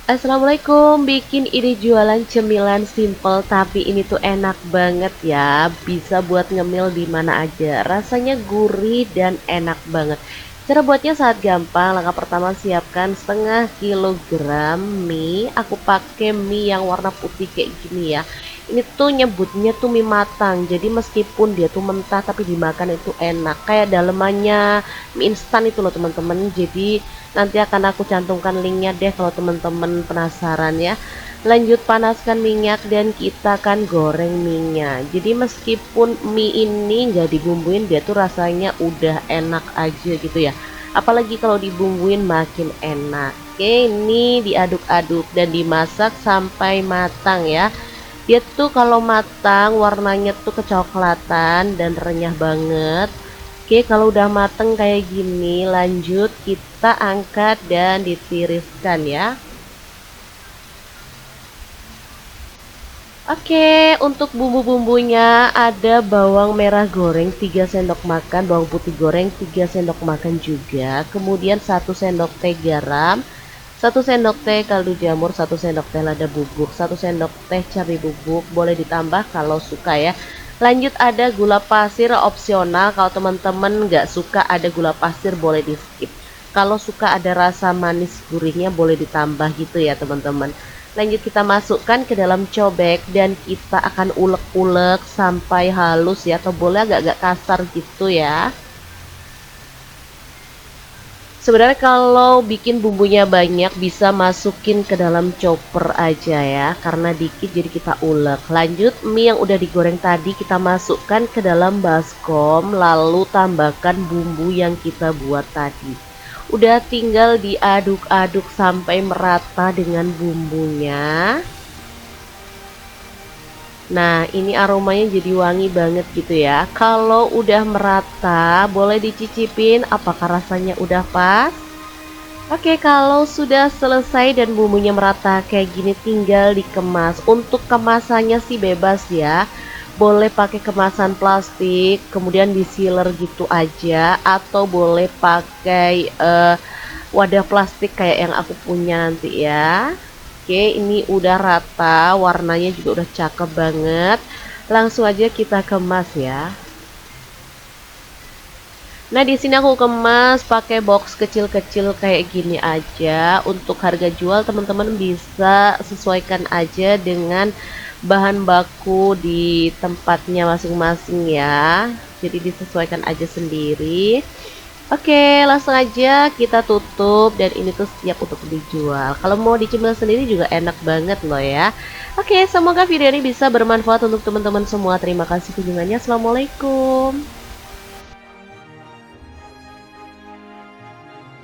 Assalamualaikum, bikin ide jualan cemilan simple tapi ini tuh enak banget ya. Bisa buat ngemil di mana aja. Rasanya gurih dan enak banget. Cara buatnya sangat gampang. Langkah pertama, siapkan setengah kilogram mie. Aku pakai mie yang warna putih kayak gini ya. Ini tuh nyebutnya tuh mie matang. Jadi meskipun dia tuh mentah tapi dimakan itu enak. Kayak dalemannya mie instan itu loh teman-teman. Jadi nanti akan aku cantumkan linknya deh kalau teman-teman penasaran ya. Lanjut, panaskan minyak dan kita akan goreng minyak. Jadi meskipun mie ini nggak dibumbuin, dia tuh rasanya udah enak aja gitu ya. Apalagi kalau dibumbuin makin enak. Oke, ini diaduk-aduk dan dimasak sampai matang ya. Dia tuh kalau matang warnanya tuh kecoklatan dan renyah banget. Oke, kalau udah mateng kayak gini, lanjut kita angkat dan ditiriskan ya. Oke, untuk bumbu-bumbunya ada bawang merah goreng 3 sendok makan, bawang putih goreng 3 sendok makan juga, kemudian 1 sendok teh garam, 1 sendok teh kaldu jamur, 1 sendok teh lada bubuk, 1 sendok teh cabai bubuk, boleh ditambah kalau suka ya. Lanjut ada gula pasir opsional, kalau teman-teman nggak suka ada gula pasir boleh di skip. Kalau suka ada rasa manis gurihnya boleh ditambah gitu ya teman-teman. Lanjut kita masukkan ke dalam cobek dan kita akan ulek-ulek sampai halus ya, atau boleh agak-agak kasar gitu ya. Sebenarnya kalau bikin bumbunya banyak bisa masukin ke dalam chopper aja ya, karena dikit jadi kita ulek. Lanjut, mie yang udah digoreng tadi kita masukkan ke dalam baskom, lalu tambahkan bumbu yang kita buat tadi. Udah tinggal diaduk-aduk sampai merata dengan bumbunya. Nah, ini aromanya jadi wangi banget gitu ya. Kalau udah merata, boleh dicicipin apakah rasanya udah pas. Oke, kalau sudah selesai dan bumbunya merata kayak gini tinggal dikemas. Untuk kemasannya sih bebas ya. Boleh pakai kemasan plastik, kemudian di sealer gitu aja, atau boleh pakai wadah plastik kayak yang aku punya nanti ya. Oke, ini udah rata, warnanya juga udah cakep banget. Langsung aja kita kemas ya. Nah, di sini aku kemas pakai box kecil-kecil kayak gini aja. Untuk harga jual teman-teman bisa sesuaikan aja dengan bahan baku di tempatnya masing-masing ya. Jadi disesuaikan aja sendiri. Oke, langsung aja kita tutup dan ini tuh siap untuk dijual. Kalau mau dicemil sendiri juga enak banget loh ya. Oke, semoga video ini bisa bermanfaat untuk teman-teman semua. Terima kasih kunjungannya. Assalamualaikum.